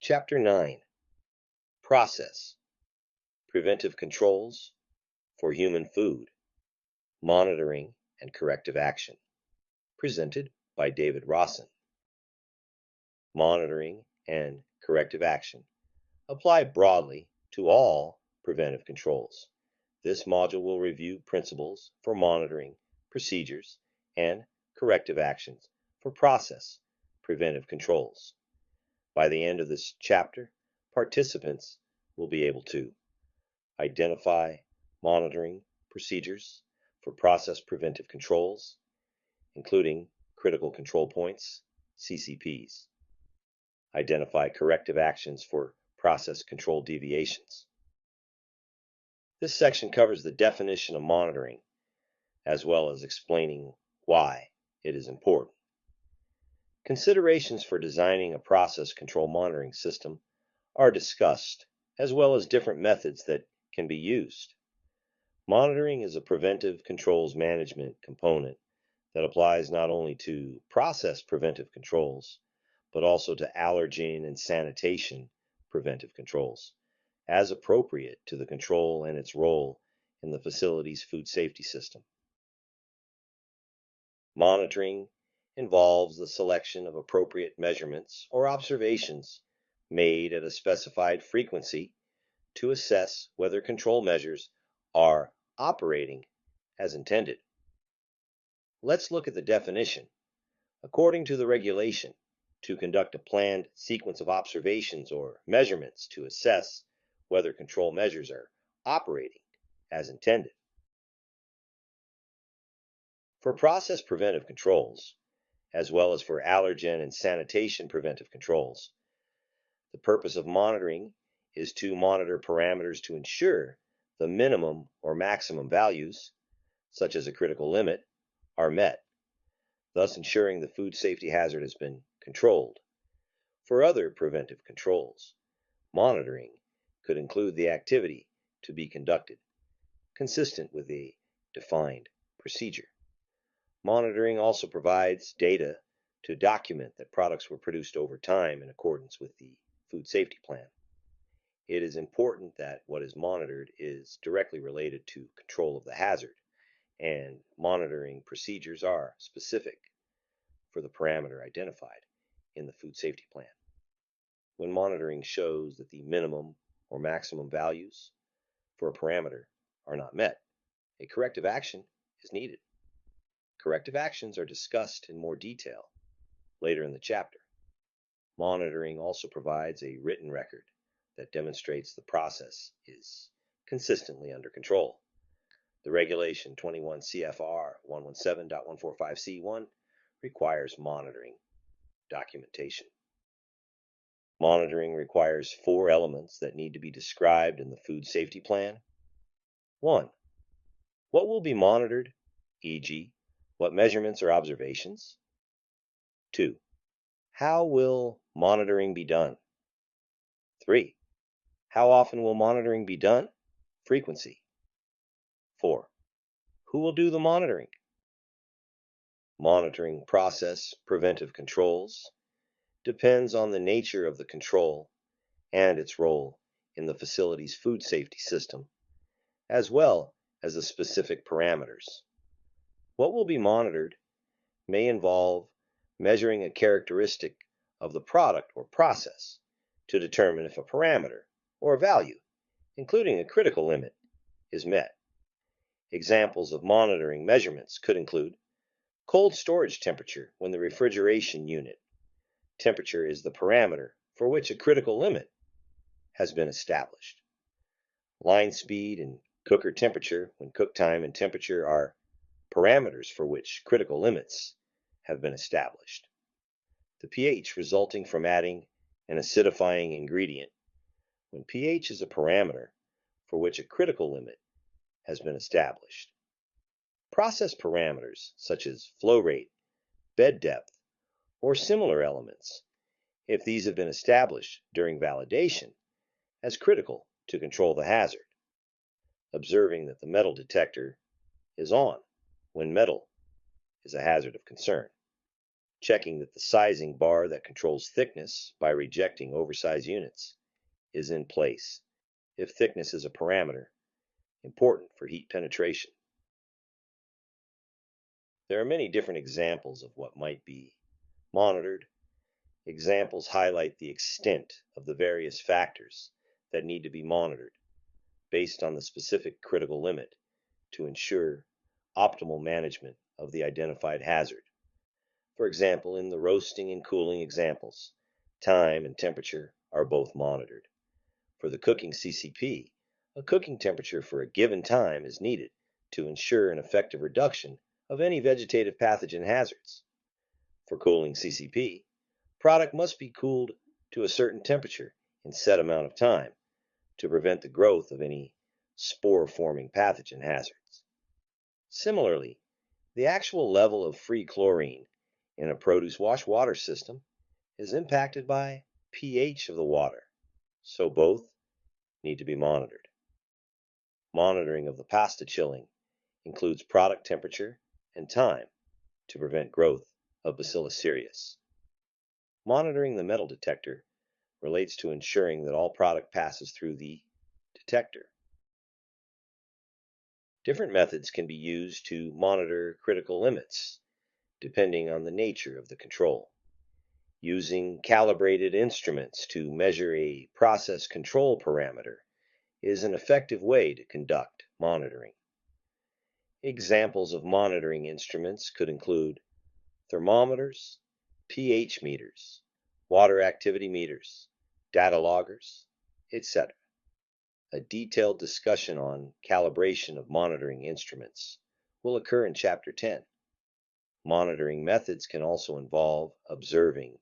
Chapter 9. Process. Preventive Controls for Human Food. Monitoring and Corrective Action. Presented by David Rosson. Monitoring and corrective action apply broadly to all preventive controls. This module will review principles for monitoring, procedures, and corrective actions for process preventive controls. By the end of this chapter, participants will be able to identify monitoring procedures for process preventive controls, including critical control points, CCPs. Identify corrective actions for process control deviations. This section covers the definition of monitoring, as well as explaining why it is important. Considerations for designing a process control monitoring system are discussed, as well as different methods that can be used. Monitoring is a preventive controls management component that applies not only to process preventive controls, but also to allergen and sanitation preventive controls, as appropriate to the control and its role in the facility's food safety system. Monitoring involves the selection of appropriate measurements or observations made at a specified frequency to assess whether control measures are operating as intended. Let's look at the definition. According to the regulation, to conduct a planned sequence of observations or measurements to assess whether control measures are operating as intended. For process preventive controls, as well as for allergen and sanitation preventive controls, the purpose of monitoring is to monitor parameters to ensure the minimum or maximum values, such as a critical limit, are met, thus ensuring the food safety hazard has been controlled. For other preventive controls, monitoring could include the activity to be conducted, consistent with a defined procedure. Monitoring also provides data to document that products were produced over time in accordance with the food safety plan. It is important that what is monitored is directly related to control of the hazard, and monitoring procedures are specific for the parameter identified in the food safety plan. When monitoring shows that the minimum or maximum values for a parameter are not met, a corrective action is needed. Corrective actions are discussed in more detail later in the chapter. Monitoring also provides a written record that demonstrates the process is consistently under control. The regulation 21 CFR 117.145C1 requires monitoring documentation. Monitoring requires 4 elements that need to be described in the food safety plan. 1. What will be monitored, e.g., what measurements or observations? 2. How will monitoring be done? 3. How often will monitoring be done? Frequency. 4. Who will do the monitoring? Monitoring process preventive controls depends on the nature of the control and its role in the facility's food safety system, as well as the specific parameters. What will be monitored may involve measuring a characteristic of the product or process to determine if a parameter or value, including a critical limit, is met. Examples of monitoring measurements could include cold storage temperature when the refrigeration unit temperature is the parameter for which a critical limit has been established. Line speed and cooker temperature when cook time and temperature are parameters for which critical limits have been established. The pH resulting from adding an acidifying ingredient when pH is a parameter for which a critical limit has been established. Process parameters such as flow rate, bed depth, or similar elements, if these have been established during validation as critical to control the hazard. Observing that the metal detector is on when metal is a hazard of concern. checking that the sizing bar that controls thickness by rejecting oversized units is in place if thickness is a parameter important for heat penetration. There are many different examples of what might be monitored. Examples highlight the extent of the various factors that need to be monitored based on the specific critical limit to ensure optimal management of the identified hazard. For example, in the roasting and cooling examples, time and temperature are both monitored. For the cooking CCP, a cooking temperature for a given time is needed to ensure an effective reduction of any vegetative pathogen hazards. For cooling CCP, product must be cooled to a certain temperature in set amount of time to prevent the growth of any spore-forming pathogen hazards. Similarly, the actual level of free chlorine in a produce wash water system is impacted by pH of the water, so both need to be monitored. Monitoring of the pasta chilling includes product temperature and time to prevent growth of Bacillus cereus. Monitoring the metal detector relates to ensuring that all product passes through the detector. Different methods can be used to monitor critical limits, depending on the nature of the control. Using calibrated instruments to measure a process control parameter is an effective way to conduct monitoring. Examples of monitoring instruments could include thermometers, pH meters, water activity meters, data loggers, etc. A detailed discussion on calibration of monitoring instruments will occur in Chapter 10. Monitoring methods can also involve observing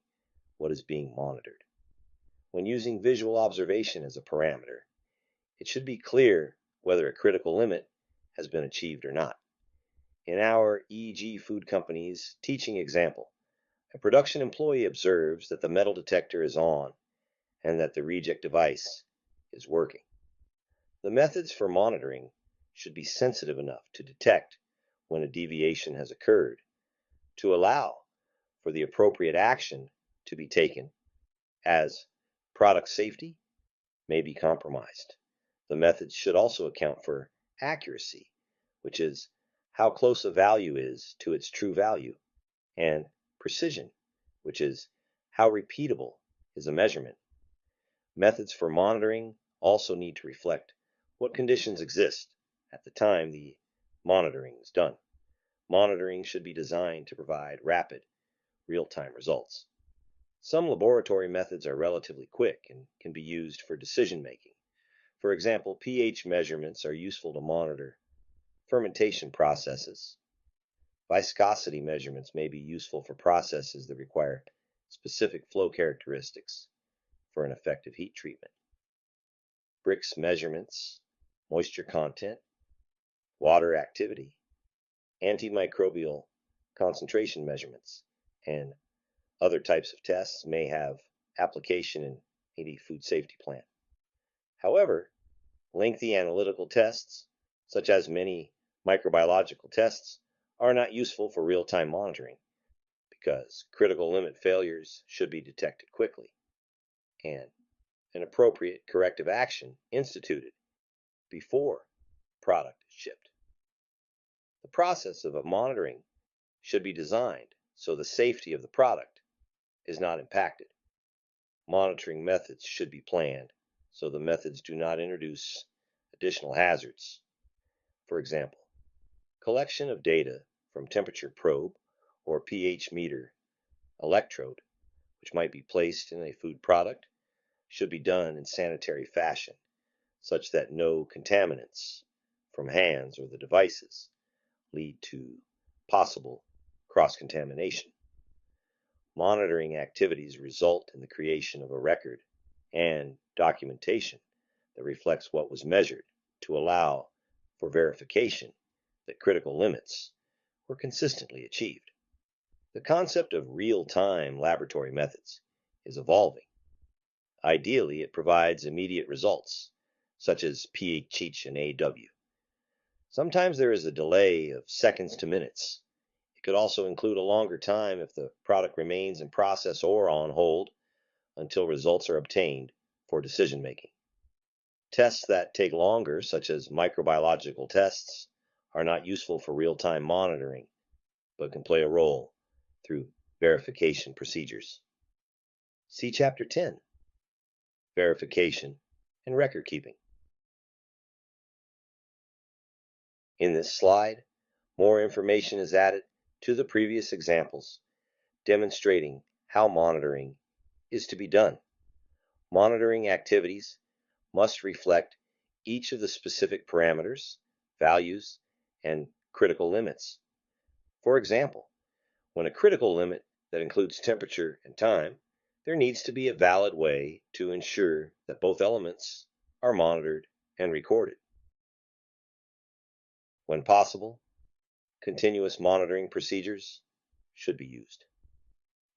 what is being monitored. When using visual observation as a parameter, it should be clear whether a critical limit has been achieved or not. In our EG Food Company's teaching example, a production employee observes that the metal detector is on and that the reject device is working. The methods for monitoring should be sensitive enough to detect when a deviation has occurred, to allow for the appropriate action to be taken, as product safety may be compromised. The methods should also account for accuracy, which is how close a value is to its true value, and precision, which is how repeatable is a measurement. Methods for monitoring also need to reflect what conditions exist at the time the monitoring is done. Monitoring should be designed to provide rapid, real-time results. Some laboratory methods are relatively quick and can be used for decision-making. For example, pH measurements are useful to monitor fermentation processes. Viscosity measurements may be useful for processes that require specific flow characteristics for an effective heat treatment. Brix measurements, moisture content, water activity, antimicrobial concentration measurements, and other types of tests may have application in any food safety plan. However, lengthy analytical tests, such as many microbiological tests, are not useful for real-time monitoring because critical limit failures should be detected quickly and an appropriate corrective action instituted before product is shipped. The process of monitoring should be designed so the safety of the product is not impacted. Monitoring methods should be planned so the methods do not introduce additional hazards. For example, collection of data from temperature probe or pH meter electrode, which might be placed in a food product, should be done in sanitary fashion, such that no contaminants from hands or the devices lead to possible cross-contamination. Monitoring activities result in the creation of a record and documentation that reflects what was measured to allow for verification that critical limits were consistently achieved. The concept of real-time laboratory methods is evolving. Ideally, it provides immediate results, such as Pcqi and AW. Sometimes there is a delay of seconds to minutes. It could also include a longer time if the product remains in process or on hold until results are obtained for decision making. Tests that take longer, such as microbiological tests, are not useful for real-time monitoring, but can play a role through verification procedures. See Chapter 10, Verification and Record Keeping. In this slide, more information is added to the previous examples, demonstrating how monitoring is to be done. Monitoring activities must reflect each of the specific parameters, values, and critical limits. For example, when a critical limit that includes temperature and time, there needs to be a valid way to ensure that both elements are monitored and recorded. When possible, continuous monitoring procedures should be used.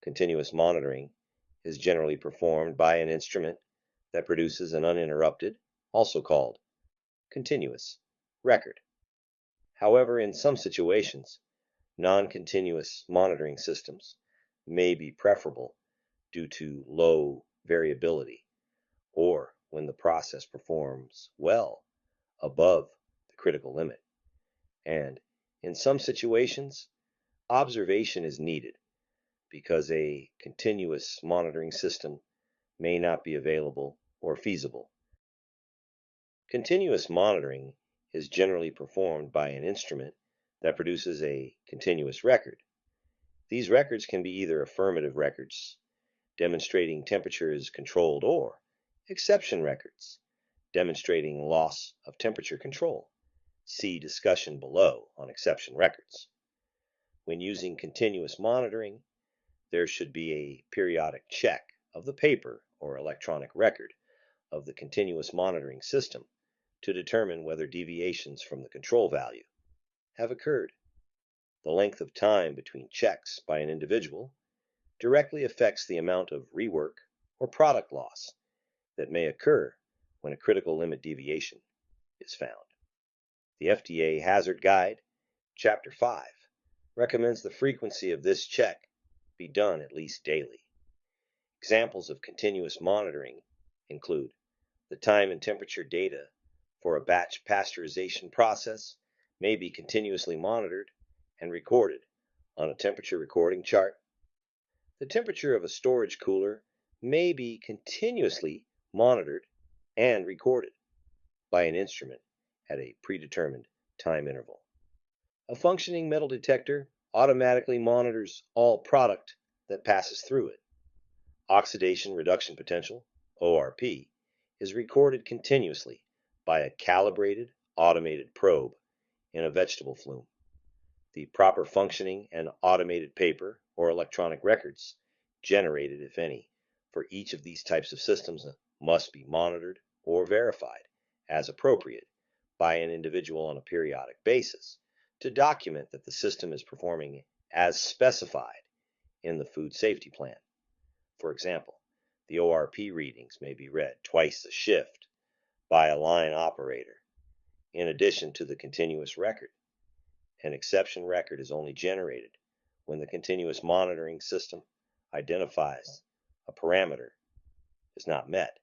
Continuous monitoring is generally performed by an instrument that produces an uninterrupted, also called continuous, record. However, in some situations, non-continuous monitoring systems may be preferable due to low variability or when the process performs well above the critical limit. And in some situations, observation is needed because a continuous monitoring system may not be available or feasible. Continuous monitoring is generally performed by an instrument that produces a continuous record. These records can be either affirmative records, demonstrating temperature is controlled, or exception records, demonstrating loss of temperature control. See discussion below on exception records. When using continuous monitoring, there should be a periodic check of the paper or electronic record of the continuous monitoring system to determine whether deviations from the control value have occurred. The length of time between checks by an individual directly affects the amount of rework or product loss that may occur when a critical limit deviation is found. The FDA Hazard Guide, Chapter 5, recommends the frequency of this check be done at least daily. Examples of continuous monitoring include the time and temperature data for a batch pasteurization process may be continuously monitored and recorded on a temperature recording chart. The temperature of a storage cooler may be continuously monitored and recorded by an instrument at a predetermined time interval. A functioning metal detector automatically monitors all product that passes through it. Oxidation reduction potential, ORP, is recorded continuously by a calibrated automated probe in a vegetable flume. The proper functioning and automated paper or electronic records generated, if any, for each of these types of systems must be monitored or verified as appropriate by an individual on a periodic basis to document that the system is performing as specified in the food safety plan. For example, the ORP readings may be read twice a shift by a line operator, in addition to the continuous record. An exception record is only generated when the continuous monitoring system identifies a parameter is not met.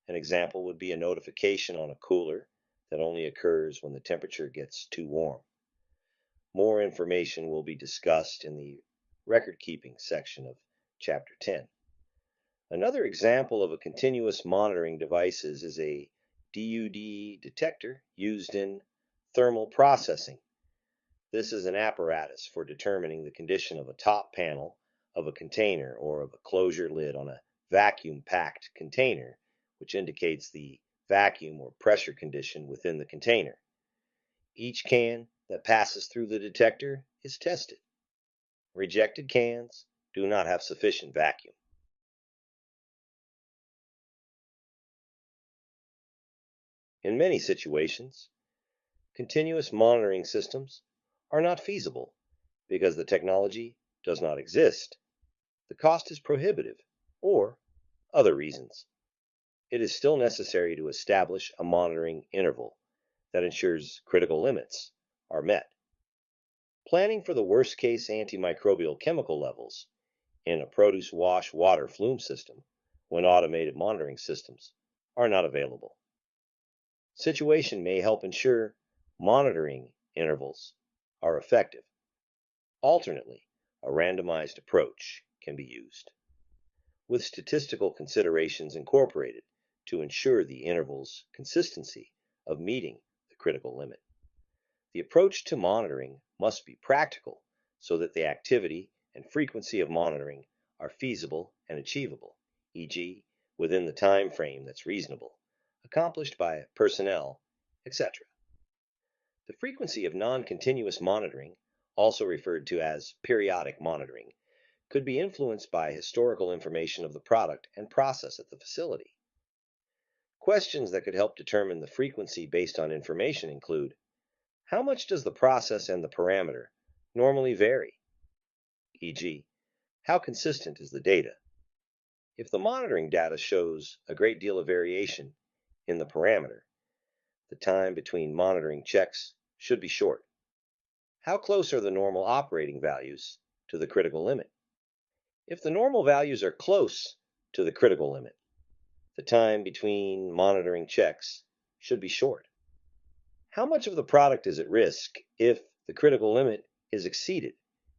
An example would be a notification on a cooler that only occurs when the temperature gets too warm. More information will be discussed in the record-keeping section of Chapter 10. Another example of a continuous monitoring device is a DUD detector used in thermal processing. This is an apparatus for determining the condition of a top panel of a container or of a closure lid on a vacuum-packed container, which indicates the vacuum or pressure condition within the container. Each can that passes through the detector is tested. Rejected cans do not have sufficient vacuum. In many situations, continuous monitoring systems are not feasible because the technology does not exist, the cost is prohibitive, or other reasons. It is still necessary to establish a monitoring interval that ensures critical limits are met. Planning for the worst-case antimicrobial chemical levels in a produce wash water flume system when automated monitoring systems are not available. Situation may help ensure monitoring intervals are effective. Alternately, a randomized approach can be used, with statistical considerations incorporated to ensure the interval's consistency of meeting the critical limit. The approach to monitoring must be practical so that the activity and frequency of monitoring are feasible and achievable, e.g., within the time frame that's reasonable, accomplished by personnel, etc. The frequency of non-continuous monitoring, also referred to as periodic monitoring, could be influenced by historical information of the product and process at the facility. Questions that could help determine the frequency based on information include: how much does the process and the parameter normally vary? E.g., how consistent is the data? If the monitoring data shows a great deal of variation in the parameter, the time between monitoring checks should be short. How close are the normal operating values to the critical limit? If the normal values are close to the critical limit, the time between monitoring checks should be short. How much of the product is at risk if the critical limit is exceeded,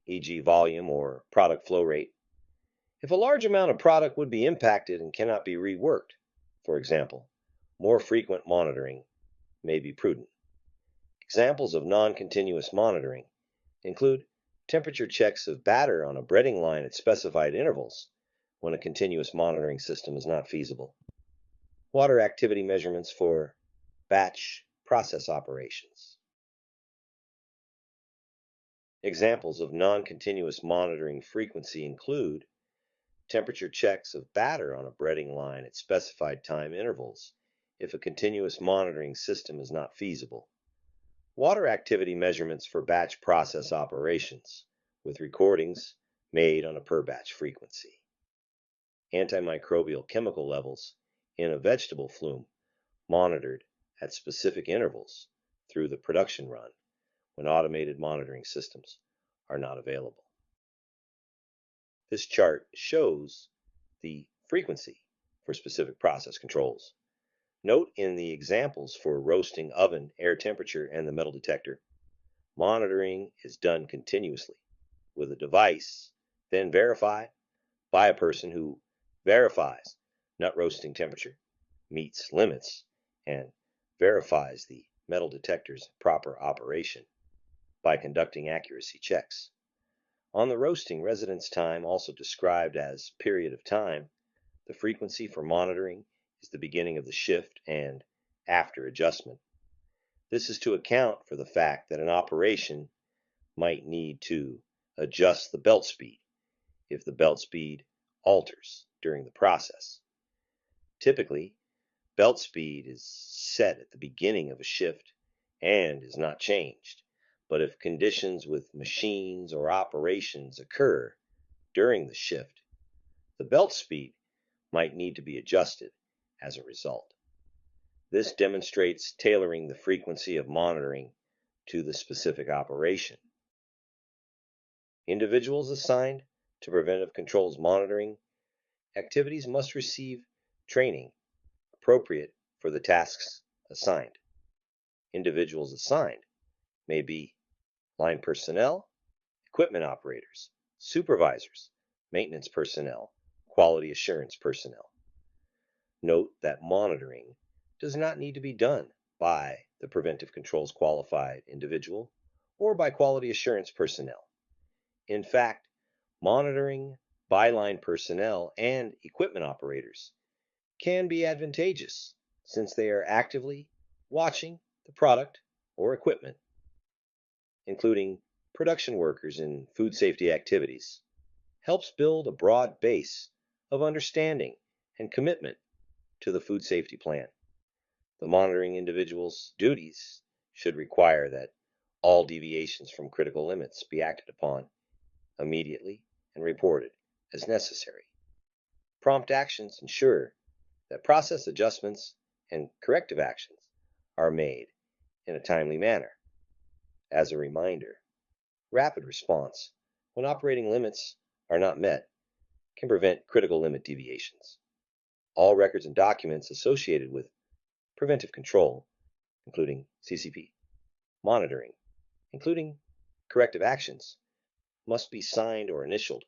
e.g., volume or product flow rate? If a large amount of product would be impacted and cannot be reworked, for example, more frequent monitoring may be prudent. Examples of non-continuous monitoring include temperature checks of batter on a breading line at specified intervals when a continuous monitoring system is not feasible. Water activity measurements for batch process operations. Examples of non-continuous monitoring frequency include temperature checks of batter on a breading line at specified time intervals if a continuous monitoring system is not feasible. Water activity measurements for batch process operations, with recordings made on a per batch frequency. Antimicrobial chemical levels in a vegetable flume monitored at specific intervals through the production run when automated monitoring systems are not available. This chart shows the frequency for specific process controls. Note in the examples for roasting oven, air temperature, and the metal detector, monitoring is done continuously with a device, then verified by a person who verifies nut roasting temperature, meets limits, and verifies the metal detector's proper operation by conducting accuracy checks. On the roasting residence time, also described as period of time, the frequency for monitoring is the beginning of the shift and after adjustment. This is to account for the fact that an operation might need to adjust the belt speed if the belt speed alters during the process. Typically, belt speed is set at the beginning of a shift and is not changed, but if conditions with machines or operations occur during the shift, the belt speed might need to be adjusted as a result. This demonstrates tailoring the frequency of monitoring to the specific operation. Individuals assigned to preventive controls monitoring activities must receive training appropriate for the tasks assigned. Individuals assigned may be line personnel, equipment operators, supervisors, maintenance personnel, quality assurance personnel. Note that monitoring does not need to be done by the preventive controls qualified individual or by quality assurance personnel. In fact, monitoring by line personnel and equipment operators can be advantageous since they are actively watching the product or equipment, including production workers in food safety activities, helps build a broad base of understanding and commitment to the food safety plan. The monitoring individual's duties should require that all deviations from critical limits be acted upon immediately and reported as necessary. Prompt actions ensure that process adjustments and corrective actions are made in a timely manner. As a reminder, rapid response when operating limits are not met can prevent critical limit deviations. All records and documents associated with preventive control, including CCP, monitoring, including corrective actions, must be signed or initialed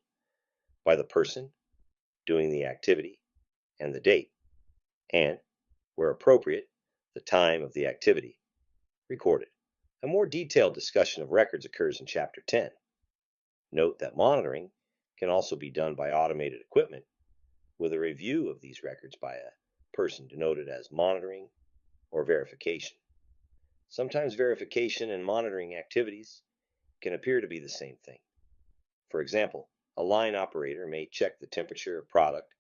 by the person doing the activity and the date, and, where appropriate, the time of the activity recorded. A more detailed discussion of records occurs in Chapter 10. Note that monitoring can also be done by automated equipment with a review of these records by a person denoted as monitoring or verification. Sometimes verification and monitoring activities can appear to be the same thing. For example, a line operator may check the temperature of product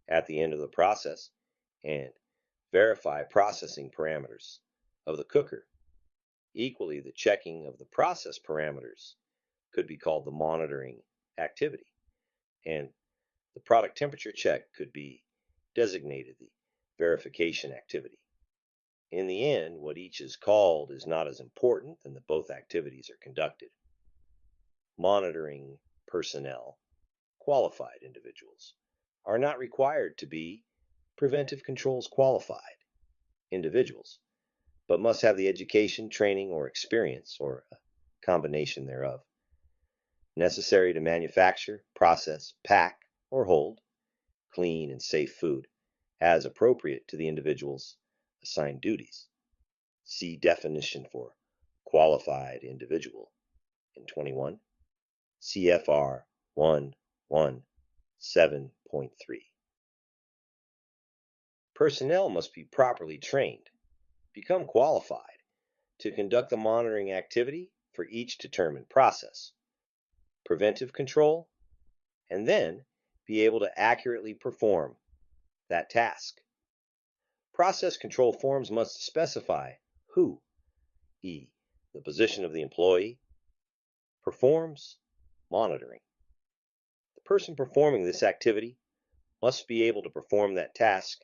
at the end of the process and verify processing parameters of the cooker. Equally, the checking of the process parameters could be called the monitoring activity, and the product temperature check could be designated the verification activity. In the end, what each is called is not as important than that both activities are conducted. Monitoring personnel, qualified individuals, are not required to be preventive controls qualified individuals, but must have the education, training, or experience, or a combination thereof, necessary to manufacture, process, pack, or hold clean and safe food as appropriate to the individual's assigned duties. See definition for qualified individual in 21 CFR 117.3. Personnel must be properly trained, become qualified to conduct the monitoring activity for each determined process, preventive control, and then be able to accurately perform that task. Process control forms must specify who, e. the position of the employee, performs monitoring. The person performing this activity must be able to perform that task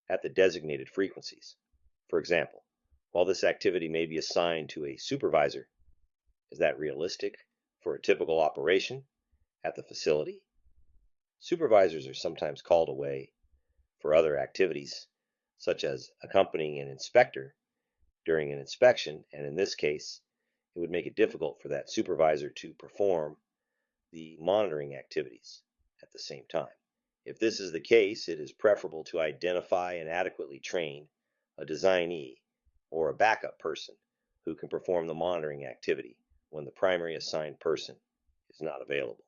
at the designated frequencies. For example, while this activity may be assigned to a supervisor, is that realistic for a typical operation at the facility? Supervisors are sometimes called away for other activities, such as accompanying an inspector during an inspection, and in this case, it would make it difficult for that supervisor to perform the monitoring activities at the same time. If this is the case, it is preferable to identify and adequately train a designee or a backup person who can perform the monitoring activity when the primary assigned person is not available.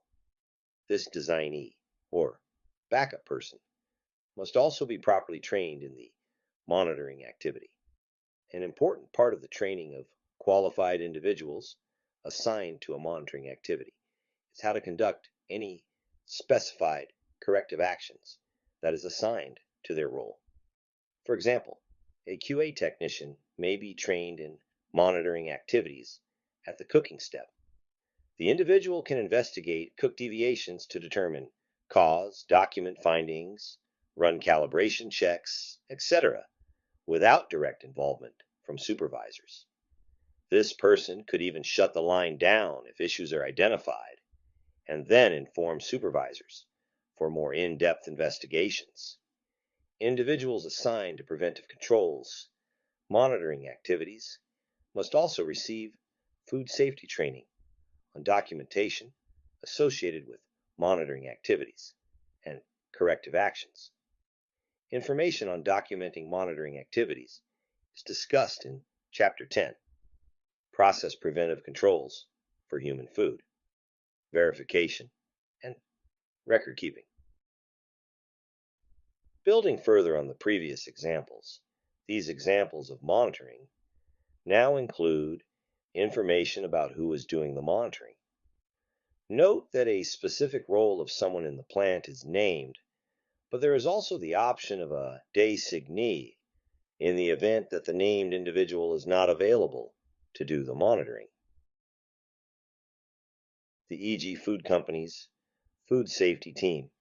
This designee or backup person must also be properly trained in the monitoring activity. An important part of the training of qualified individuals assigned to a monitoring activity is how to conduct any specified corrective actions that is assigned to their role. For example, a QA technician may be trained in monitoring activities at the cooking step. The individual can investigate cook deviations to determine cause, document findings, run calibration checks, etc., without direct involvement from supervisors. This person could even shut the line down if issues are identified, and then inform supervisors for more in-depth investigations. Individuals assigned to preventive controls monitoring activities must also receive food safety training on documentation associated with monitoring activities and corrective actions. Information on documenting monitoring activities is discussed in Chapter 10, Process Preventive Controls for Human Food, Verification, and Record Keeping. Building further on the previous examples, these examples of monitoring now include information about who is doing the monitoring. Note that a specific role of someone in the plant is named, but there is also the option of a designee in the event that the named individual is not available to do the monitoring. The E.G. Food Company's food safety team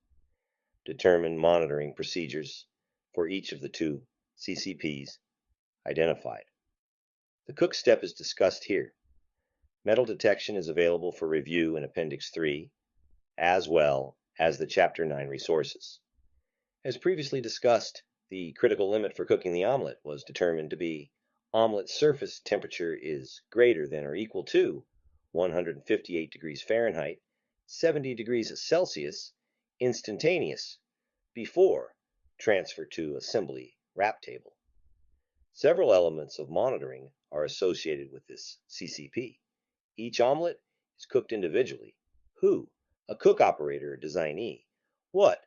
determined monitoring procedures for each of the two CCPs identified. The cook step is discussed here. Metal detection is available for review in Appendix 3, as well as the Chapter 9 resources. As previously discussed, the critical limit for cooking the omelet was determined to be omelet surface temperature is greater than or equal to 158 degrees Fahrenheit, 70 degrees Celsius, instantaneous, before transfer to assembly wrap table. Several elements of monitoring are associated with this CCP. Each omelet is cooked individually. Who? A cook operator or designee. What?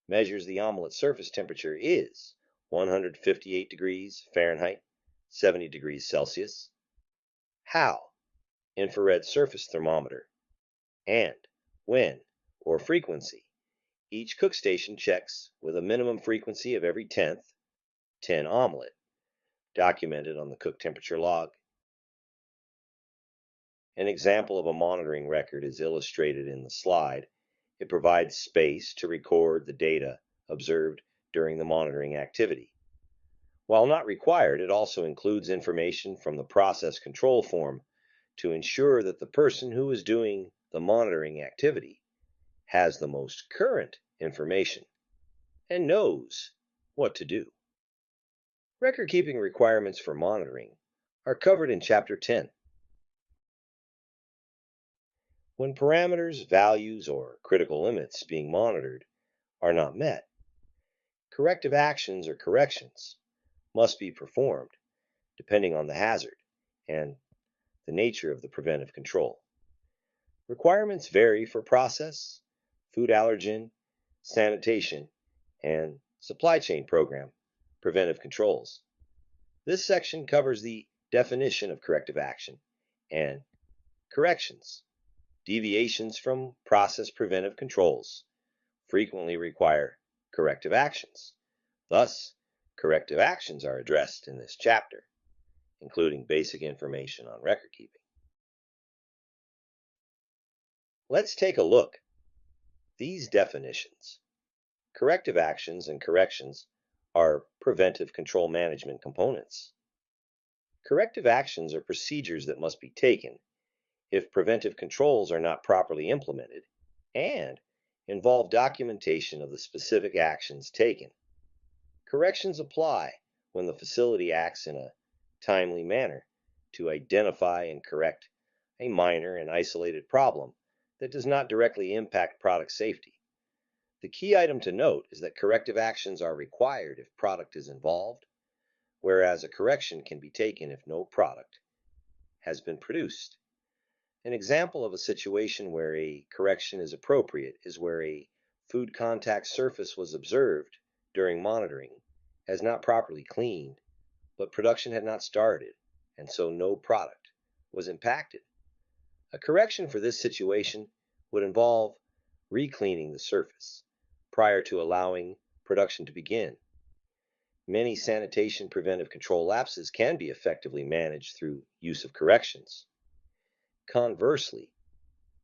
Measures the omelet surface temperature is 158 degrees Fahrenheit, 70 degrees Celsius. How? Infrared surface thermometer. And when or frequency? Each cook station checks with a minimum frequency of every 10 omelet, documented on the cook temperature log. An example of a monitoring record is illustrated in the slide. It provides space to record the data observed during the monitoring activity. While not required, it also includes information from the process control form to ensure that the person who is doing the monitoring activity has the most current information and knows what to do. Record-keeping requirements for monitoring are covered in Chapter 10. When parameters, values, or critical limits being monitored are not met, corrective actions or corrections must be performed depending on the hazard and the nature of the preventive control. Requirements vary for process, food allergen, sanitation, and supply chain program preventive controls. This section covers the definition of corrective action and corrections. Deviations from process preventive controls frequently require corrective actions. Thus, corrective actions are addressed in this chapter, including basic information on record keeping. Let's take a look. These definitions. Corrective actions and corrections are preventive control management components. Corrective actions are procedures that must be taken if preventive controls are not properly implemented and involve documentation of the specific actions taken. Corrections apply when the facility acts in a timely manner to identify and correct a minor and isolated problem that does not directly impact product safety. The key item to note is that corrective actions are required if product is involved, whereas a correction can be taken if no product has been produced. An example of a situation where a correction is appropriate is where a food contact surface was observed during monitoring as not properly cleaned, but production had not started, and so no product was impacted. A correction for this situation would involve re-cleaning the surface prior to allowing production to begin. Many sanitation preventive control lapses can be effectively managed through use of corrections. Conversely,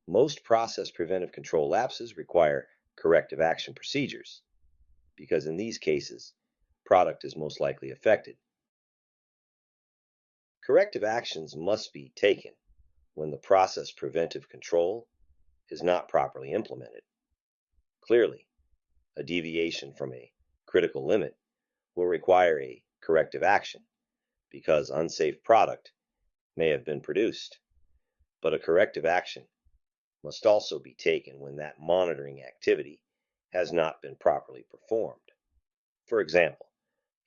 most process preventive control lapses require corrective action procedures, because in these cases, product is most likely affected. Corrective actions must be taken when the process preventive control is not properly implemented. Clearly, a deviation from a critical limit will require a corrective action because unsafe product may have been produced. But a corrective action must also be taken when that monitoring activity has not been properly performed. For example,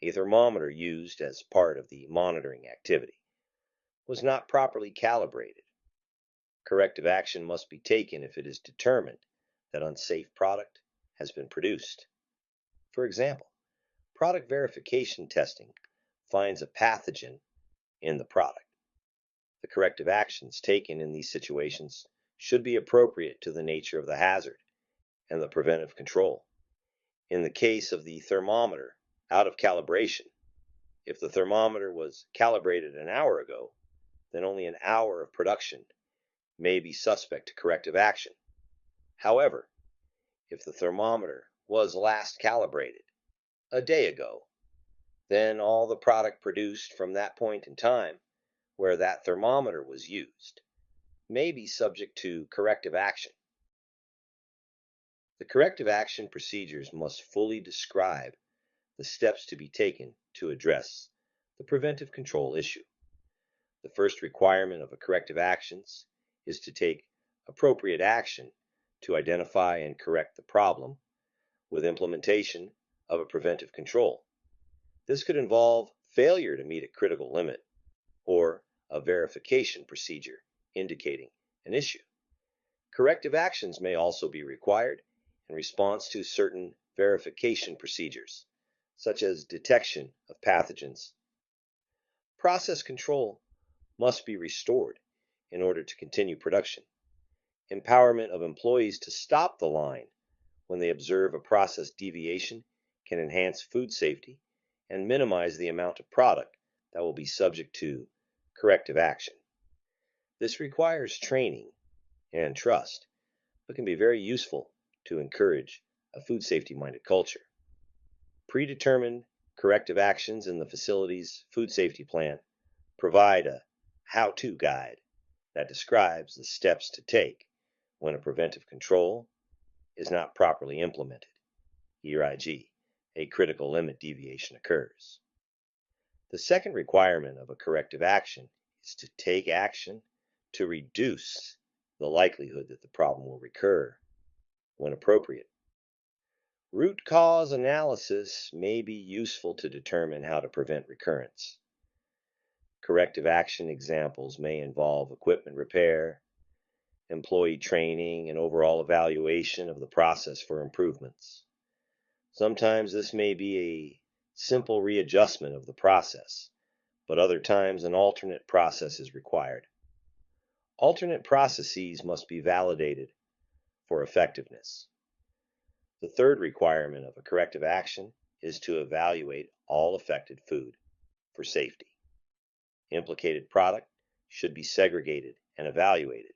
a thermometer used as part of the monitoring activity was not properly calibrated. Corrective action must be taken if it is determined that unsafe product has been produced. For example, product verification testing finds a pathogen in the product. The corrective actions taken in these situations should be appropriate to the nature of the hazard and the preventive control. In the case of the thermometer out of calibration, if the thermometer was calibrated an hour ago, then only an hour of production may be suspect to corrective action. However, if the thermometer was last calibrated a day ago, then all the product produced from that point in time where that thermometer was used may be subject to corrective action. The corrective action procedures must fully describe the steps to be taken to address the preventive control issue. The first requirement of a corrective actions is to take appropriate action to identify and correct the problem with implementation of a preventive control. This could involve failure to meet a critical limit or a verification procedure indicating an issue. Corrective actions may also be required in response to certain verification procedures, such as detection of pathogens. Process control must be restored in order to continue production. Empowerment of employees to stop the line when they observe a process deviation can enhance food safety and minimize the amount of product that will be subject to corrective action. This requires training and trust, but can be very useful to encourage a food safety-minded culture. Predetermined corrective actions in the facility's food safety plan provide a how-to guide that describes the steps to take when a preventive control is not properly implemented, e.g., a critical limit deviation occurs. The second requirement of a corrective action is to take action to reduce the likelihood that the problem will recur when appropriate. Root cause analysis may be useful to determine how to prevent recurrence. Corrective action examples may involve equipment repair, employee training, and overall evaluation of the process for improvements. Sometimes this may be a simple readjustment of the process, but other times an alternate process is required. Alternate processes must be validated for effectiveness. The third requirement of a corrective action is to evaluate all affected food for safety. Implicated product should be segregated and evaluated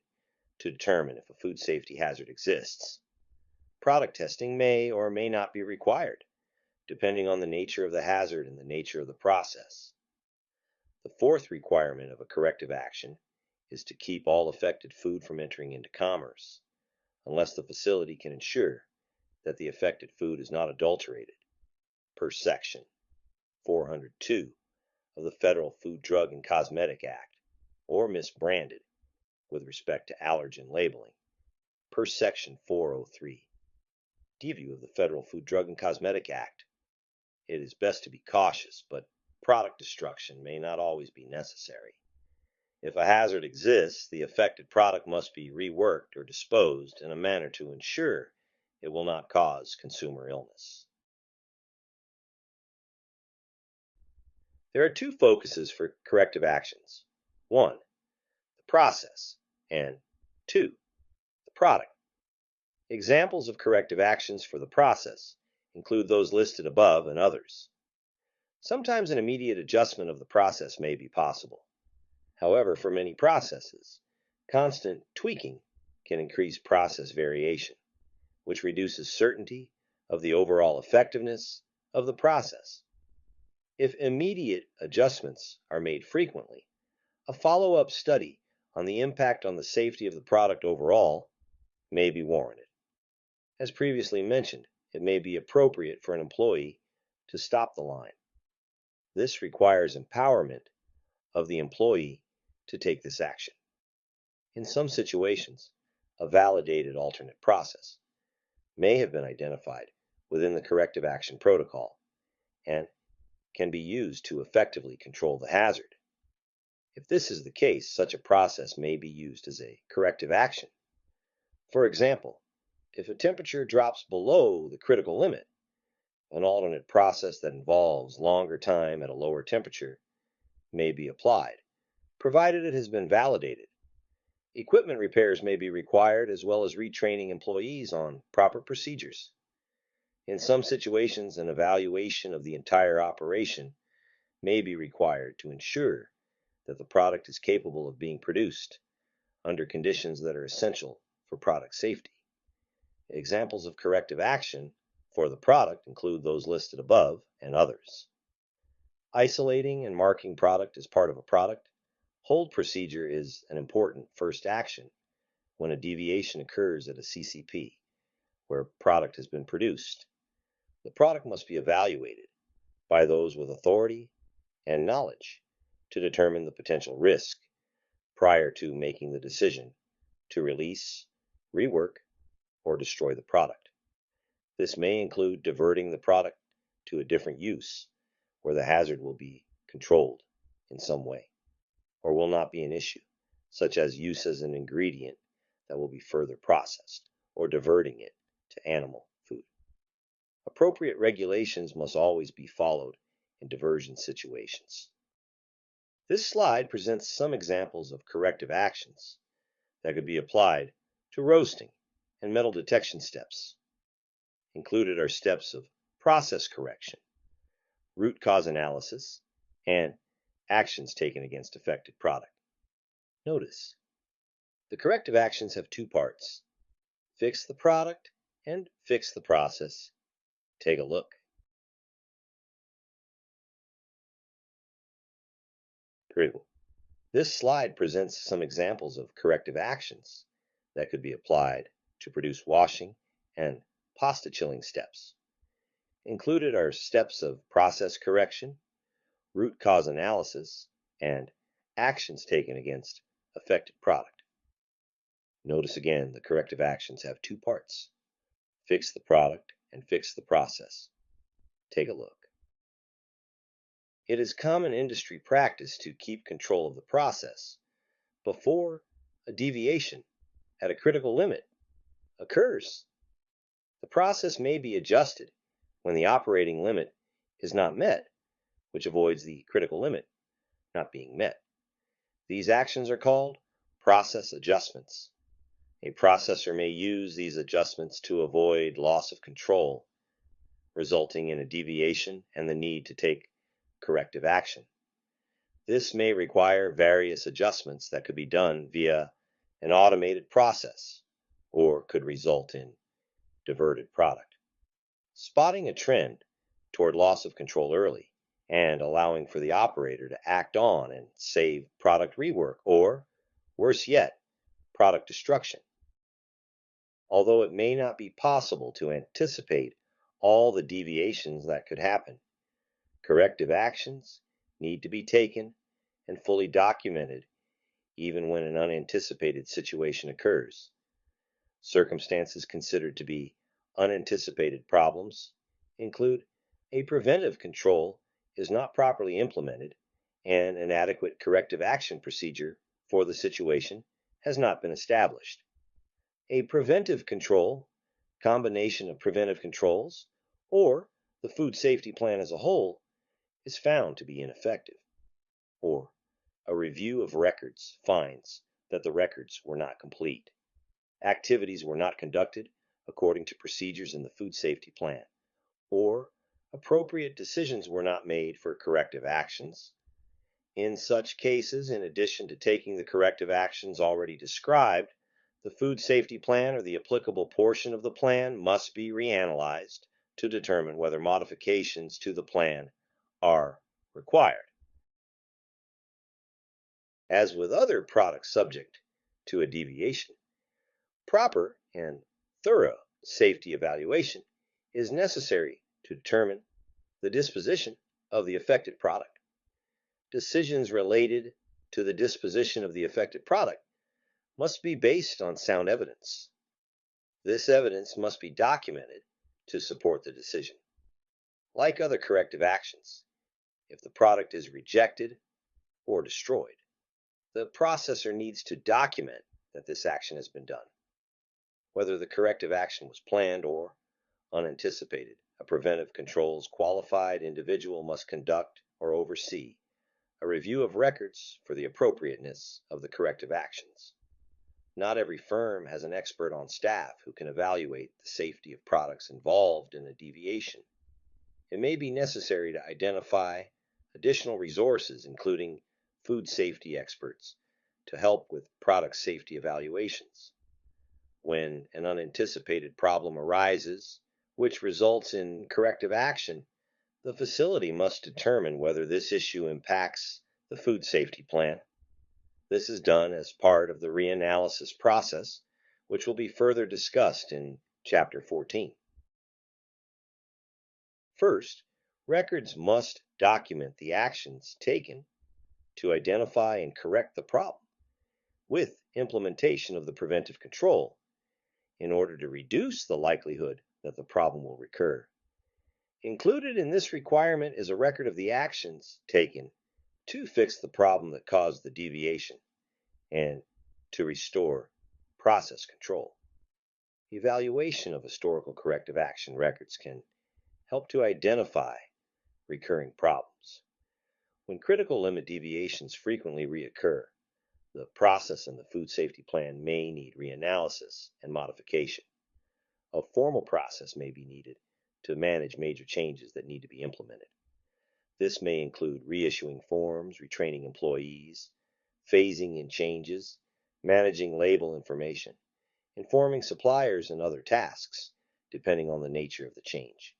to determine if a food safety hazard exists. Product testing may or may not be required, depending on the nature of the hazard and the nature of the process. The fourth requirement of a corrective action is to keep all affected food from entering into commerce, unless the facility can ensure that the affected food is not adulterated, per Section 402 of the Federal Food, Drug, and Cosmetic Act, or misbranded with respect to allergen labeling, per Section 403. D of the Federal Food, Drug, and Cosmetic Act. It is best to be cautious, but product destruction may not always be necessary. If a hazard exists, the affected product must be reworked or disposed in a manner to ensure it will not cause consumer illness. There are two focuses for corrective actions. 1, the process, and 2, the product. Examples of corrective actions for the process include those listed above and others. Sometimes an immediate adjustment of the process may be possible. However, for many processes, constant tweaking can increase process variation, which reduces certainty of the overall effectiveness of the process. If immediate adjustments are made frequently, a follow-up study on the impact on the safety of the product overall may be warranted. As previously mentioned, it may be appropriate for an employee to stop the line. This requires empowerment of the employee to take this action. In some situations, a validated alternate process may have been identified within the corrective action protocol and can be used to effectively control the hazard. If this is the case, such a process may be used as a corrective action. For example, if a temperature drops below the critical limit, an alternate process that involves longer time at a lower temperature may be applied, provided it has been validated. Equipment repairs may be required, as well as retraining employees on proper procedures. In some situations, an evaluation of the entire operation may be required to ensure that the product is capable of being produced under conditions that are essential for product safety. Examples of corrective action for the product include those listed above and others. Isolating and marking product as part of a product Hold procedure is an important first action when a deviation occurs at a CCP, where product has been produced. The product must be evaluated by those with authority and knowledge to determine the potential risk prior to making the decision to release, rework, or destroy the product. This may include diverting the product to a different use where the hazard will be controlled in some way or will not be an issue, such as use as an ingredient that will be further processed or diverting it to animal food. Appropriate regulations must always be followed in diversion situations. This slide presents some examples of corrective actions that could be applied to roasting and metal detection steps. Included are steps of process correction, root cause analysis, and actions taken against affected product. Notice, the corrective actions have two parts: fix the product and fix the process. Take a look. Critical. This slide presents some examples of corrective actions that could be applied to produce washing and pasta chilling steps. Included are steps of process correction, root cause analysis, and actions taken against affected product. Notice again, the corrective actions have two parts: fix the product and fix the process. Take a look. It is common industry practice to keep control of the process before a deviation at a critical limit occurs. The process may be adjusted when the operating limit is not met, which avoids the critical limit not being met. These actions are called process adjustments. A processor may use these adjustments to avoid loss of control, resulting in a deviation and the need to take corrective action. This may require various adjustments that could be done via an automated process or could result in diverted product. Spotting a trend toward loss of control early and allowing for the operator to act on and save product rework or, worse yet, product destruction. Although it may not be possible to anticipate all the deviations that could happen, corrective actions need to be taken and fully documented even when an unanticipated situation occurs. Circumstances considered to be unanticipated problems include a preventive control is not properly implemented and an adequate corrective action procedure for the situation has not been established. A preventive control, combination of preventive controls, or the food safety plan as a whole is found to be ineffective, or a review of records finds that the records were not complete, activities were not conducted according to procedures in the food safety plan, or appropriate decisions were not made for corrective actions. In such cases, in addition to taking the corrective actions already described, the food safety plan or the applicable portion of the plan must be reanalyzed to determine whether modifications to the plan are required. As with other products subject to a deviation, proper and thorough safety evaluation is necessary to determine the disposition of the affected product. Decisions related to the disposition of the affected product must be based on sound evidence. This evidence must be documented to support the decision. Like other corrective actions, if the product is rejected or destroyed, the processor needs to document that this action has been done. Whether the corrective action was planned or unanticipated, a preventive controls qualified individual must conduct or oversee a review of records for the appropriateness of the corrective actions. Not every firm has an expert on staff who can evaluate the safety of products involved in a deviation. It may be necessary to identify additional resources, including food safety experts, to help with product safety evaluations. When an unanticipated problem arises, which results in corrective action, the facility must determine whether this issue impacts the food safety plan, This is done as part of the reanalysis process, which will be further discussed in Chapter 14. First, records must document the actions taken to identify and correct the problem with implementation of the preventive control in order to reduce the likelihood that the problem will recur. Included in this requirement is a record of the actions taken to fix the problem that caused the deviation and to restore process control. Evaluation of historical corrective action records can help to identify recurring problems. When critical limit deviations frequently reoccur, the process and the food safety plan may need reanalysis and modification. A formal process may be needed to manage major changes that need to be implemented. This may include reissuing forms, retraining employees, phasing in changes, managing label information, informing suppliers, and other tasks, depending on the nature of the change.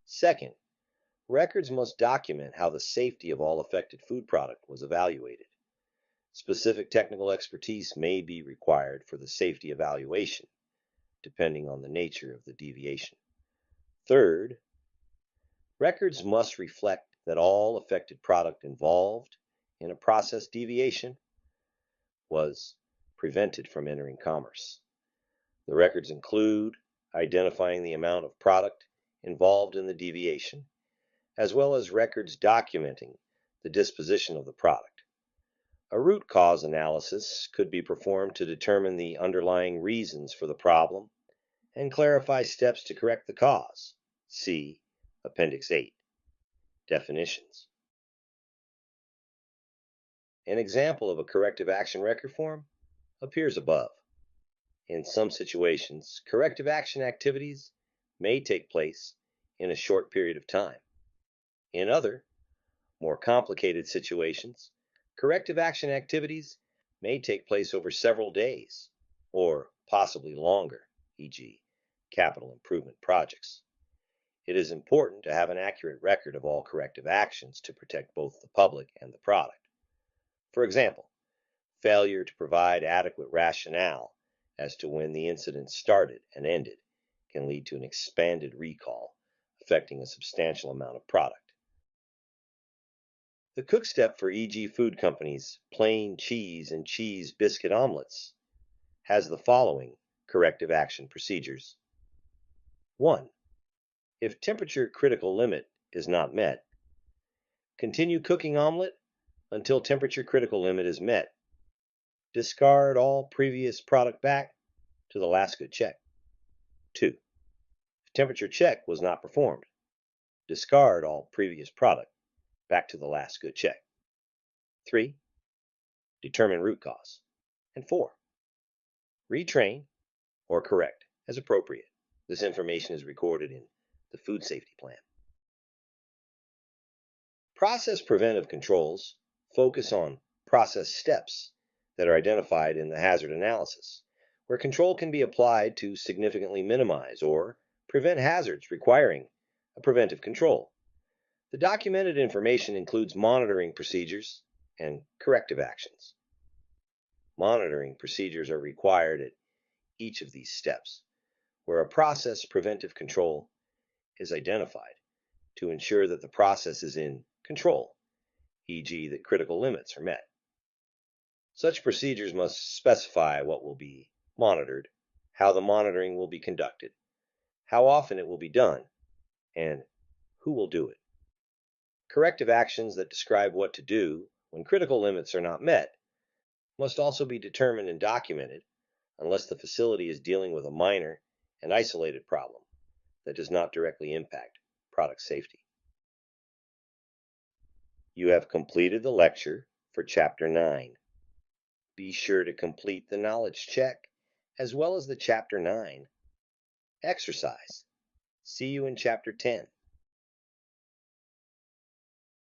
Second, records must document how the safety of all affected food product was evaluated. Specific technical expertise may be required for the safety evaluation, depending on the nature of the deviation. Third, records must reflect that all affected product involved in a process deviation was prevented from entering commerce. The records include identifying the amount of product involved in the deviation, as well as records documenting the disposition of the product. A root cause analysis could be performed to determine the underlying reasons for the problem and clarify steps to correct the cause. See Appendix 8. Definitions. An example of a corrective action record form appears above. In some situations, corrective action activities may take place in a short period of time. In other, more complicated situations, corrective action activities may take place over several days, or possibly longer, e.g., capital improvement projects. It is important to have an accurate record of all corrective actions to protect both the public and the product. For example, failure to provide adequate rationale as to when the incident started and ended can lead to an expanded recall, affecting a substantial amount of product. The cook step for e.g. food companies' plain cheese and cheese biscuit omelets has the following corrective action procedures. 1. If temperature critical limit is not met, continue cooking omelet until temperature critical limit is met. Discard all previous product back to the last good check. 2. If temperature check was not performed, discard all previous product back to the last good check. 3. Determine root cause. And 4. Retrain or correct as appropriate. This information is recorded in the food safety plan. Process preventive controls focus on process steps that are identified in the hazard analysis, where control can be applied to significantly minimize or prevent hazards requiring a preventive control. The documented information includes monitoring procedures and corrective actions. Monitoring procedures are required at each of these steps, where a process preventive control is identified to ensure that the process is in control, e.g. that critical limits are met. Such procedures must specify what will be monitored, how the monitoring will be conducted, how often it will be done, and who will do it. Corrective actions that describe what to do when critical limits are not met must also be determined and documented unless the facility is dealing with a minor and isolated problem that does not directly impact product safety. You have completed the lecture for Chapter 9. Be sure to complete the knowledge check as well as the Chapter 9 exercise. See you in Chapter 10.